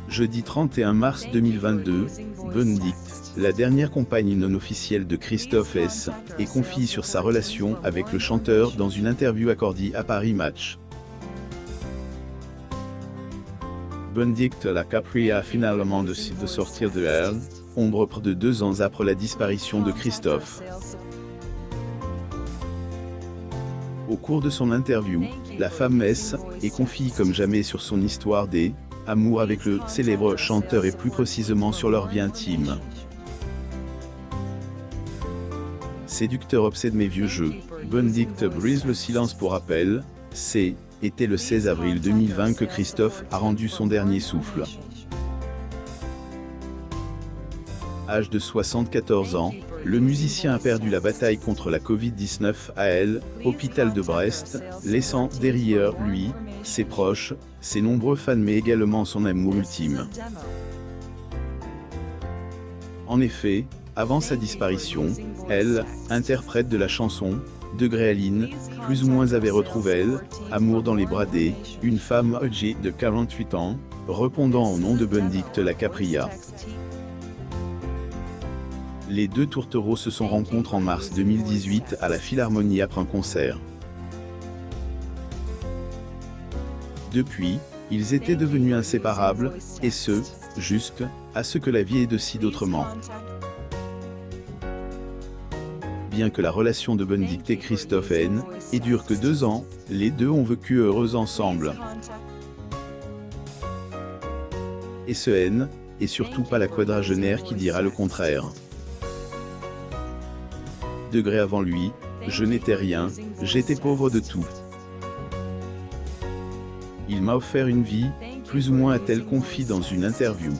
Jeudi 31 mars 2022, Benedict, la dernière compagne non officielle de Christophe S., est confiée sur sa relation avec le chanteur dans une interview accordée à Paris Match. Benedict Lacapria a finalement décidé de sortir de elle, ombre près de 2 ans après la disparition de Christophe. Au cours de son interview, la femme S. est confiée comme jamais sur son histoire d'amour avec le célèbre chanteur et plus précisément sur leur vie intime. Séducteur obsède mes vieux jeux, Benedict brise le silence pour rappel, c'était le 16 avril 2020 que Christophe a rendu son dernier souffle. Âge de 74 ans, le musicien a perdu la bataille contre la Covid-19 à l'hôpital de Brest, laissant derrière lui, ses proches, ses nombreux fans mais également son amour ultime. En effet, avant sa disparition, interprète de la chanson « Degré Aline », plus ou moins avait retrouvé amour dans les bras une femme âgée de 48 ans, répondant au nom de Benedict Lacapria. Les deux tourtereaux se sont rencontrés en mars 2018 à la Philharmonie après un concert. Depuis, ils étaient devenus inséparables, et ce, jusqu'à ce que la vie ait décidé autrement. Bien que la relation de Benedict et Christophe ait duré que 2 ans, les deux ont vécu heureux ensemble. Et ce est surtout pas la quadragénaire qui dira le contraire. Degré avant lui, je n'étais rien, j'étais pauvre de tout. Il m'a offert une vie, plus ou moins a-t-elle confié dans une interview.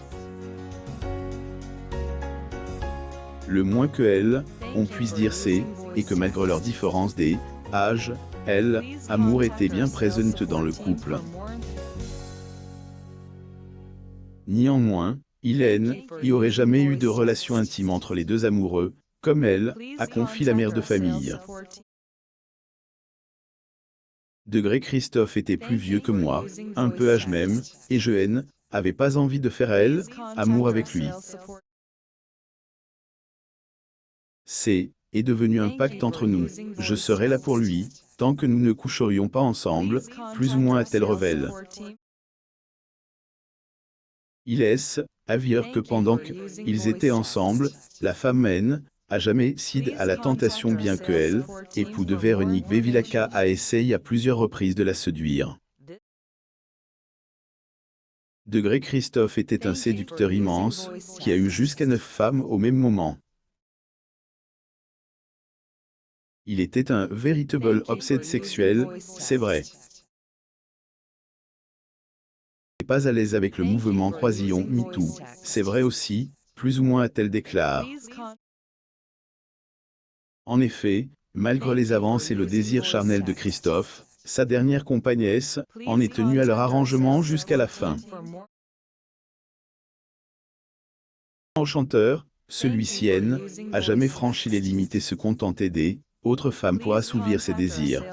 Le moins que on puisse dire et que malgré leur différence d'âge, amour était bien présente dans le couple. Néanmoins, il n'y aurait jamais eu de relation intime entre les deux amoureux, comme a confié la mère de famille. Degré Christophe était plus vieux que moi, un peu âge même, et je n'avais pas envie de faire amour avec lui. Est devenu un pacte entre nous, je serai là pour lui, tant que nous ne coucherions pas ensemble, plus ou moins a-t-elle révèle. Il avire que pendant qu'ils étaient ensemble, la femme a jamais cédé à la tentation bien que époux de Véronique Bevilacqua a essayé à plusieurs reprises de la séduire. Degré Christophe était un séducteur immense, qui a eu jusqu'à 9 femmes au même moment. Il était un véritable obsède sexuel, c'est vrai. Il n'est pas à l'aise avec le mouvement croisillon MeToo, c'est vrai aussi, plus ou moins a-t-elle déclaré. En effet, malgré les avances et le désir charnel de Christophe, sa dernière compagne en est tenue à leur arrangement jusqu'à la fin. Au chanteur, celui-ci a jamais franchi les limites et se contentait d'autres femmes pour assouvir ses désirs.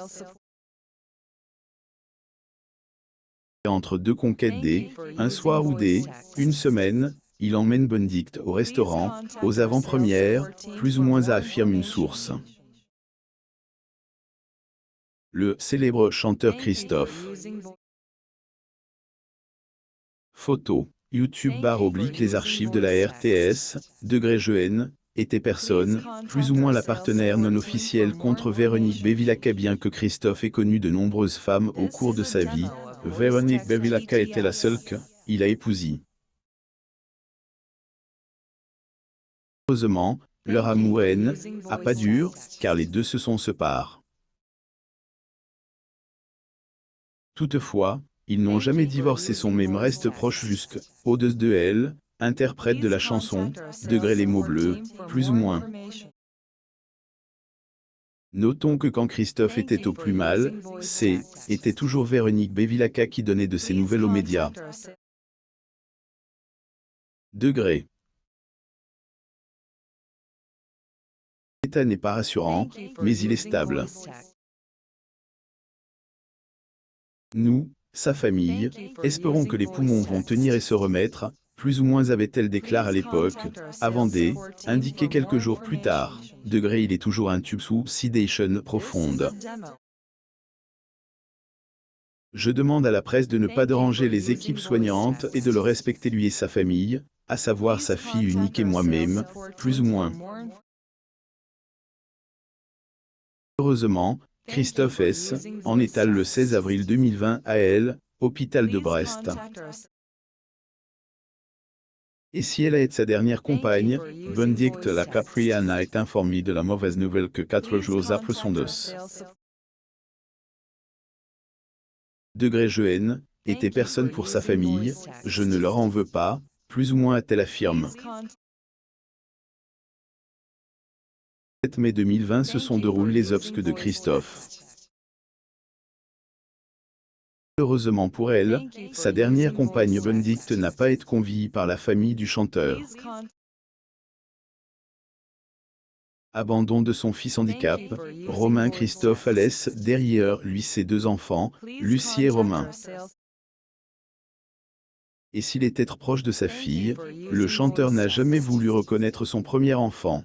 Entre deux conquêtes un soir ou une semaine, il emmène Benedict au restaurant, aux avant-premières, plus ou moins affirme une source. Le célèbre chanteur Christophe. Photo, YouTube / les archives de la RTS, Degré je était personne, plus ou moins la partenaire non officielle contre Véronique Bevilacqua bien que Christophe ait connu de nombreuses femmes au cours de sa vie, Véronique Bevilacqua était la seule qu'il a épousée. Heureusement, leur amour a pas dur, car les deux se sont séparés. Toutefois, ils n'ont jamais divorcé son même reste proche jusqu'au-dessus de interprète de la chanson, Degré les mots bleus, plus ou moins. Notons que quand Christophe était au plus mal, était toujours Véronique Bevilacqua qui donnait de ses nouvelles aux médias. Degré. L'état n'est pas rassurant, mais il est stable. Nous sa famille, espérons que les poumons vont tenir et se remettre, plus ou moins avait-elle déclaré à l'époque, avant indiqué quelques jours plus tard, degré il est toujours un tube sous sédation profonde. Je demande à la presse de ne pas déranger les équipes soignantes et de le respecter lui et sa famille, à savoir sa fille unique et moi-même, plus ou moins. Heureusement, Christophe S. en étal le 16 avril 2020 à Elle, hôpital de Brest. Et si elle est sa dernière compagne, Benedict la Capriana est informée de la mauvaise nouvelle que 4 jours après son deuil. Degré Jeune, était personne pour sa famille, je ne leur en veux pas, plus ou moins a-t-elle affirme. 7 mai 2020 se sont déroulés les obsèques de Christophe. Heureusement pour elle, sa dernière compagne Benedict n'a pas été conviée par la famille du chanteur. Abandon de son fils handicap, Romain Christophe laisse derrière lui ses 2 enfants, Lucie et Romain. Et s'il était proche de sa fille, le chanteur n'a jamais voulu reconnaître son premier enfant.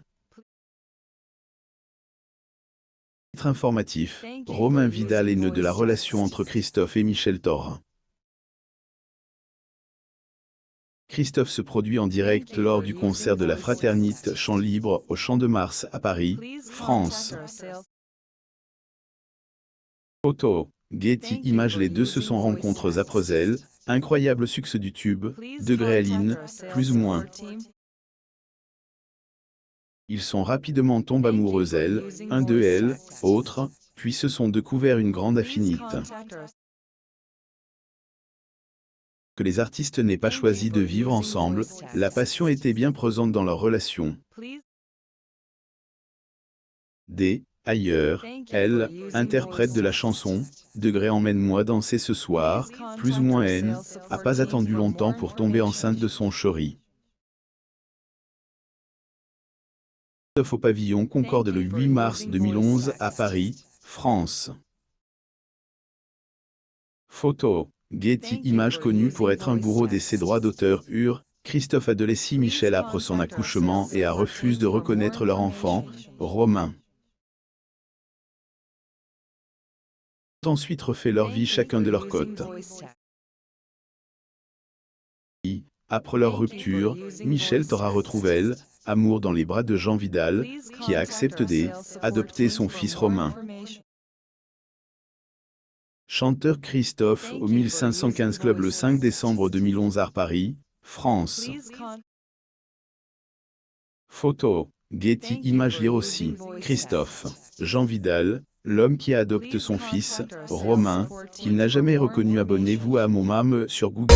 Titre informatif, Romain Vidal est né de la relation entre Christophe et Michel Thor. Christophe se produit en direct lors du concert de la Fraternité Chant Libre au Champ de Mars à Paris, France. Photo, Getty Images. Les deux se sont rencontrés après elle, incroyable succès du tube, degré Aline, plus ou moins. Ils sont rapidement tombés amoureux elle, un de elle, autre, puis se sont découverts une grande affinité. Que les artistes n'aient pas choisi de vivre ensemble, la passion était bien présente dans leur relation. Ailleurs, elle, interprète de la chanson, Degré emmène-moi danser ce soir, plus ou moins N, a pas attendu longtemps pour tomber enceinte de son chéri. Christophe au pavillon Concorde le 8 mars 2011 à Paris, France. Photo, Getty Images. Connu pour être un bourreau de ses droits d'auteur Christophe a délaissé Michel après son accouchement et a refusé de reconnaître leur enfant, Romain. Ensuite refait leur vie chacun de leur côté. Après leur rupture, Michel Thor a retrouvé elle, amour dans les bras de Jean Vidal, qui a accepté d'adopter son fils Romain. Chanteur Christophe au 1515 Club le 5 décembre 2011 à Paris, France. Photo, Getty Images. Lire aussi, Christophe, Jean Vidal, l'homme qui adopte son fils, Romain, qu'il n'a jamais reconnu. Abonnez-vous à mon mame sur Google.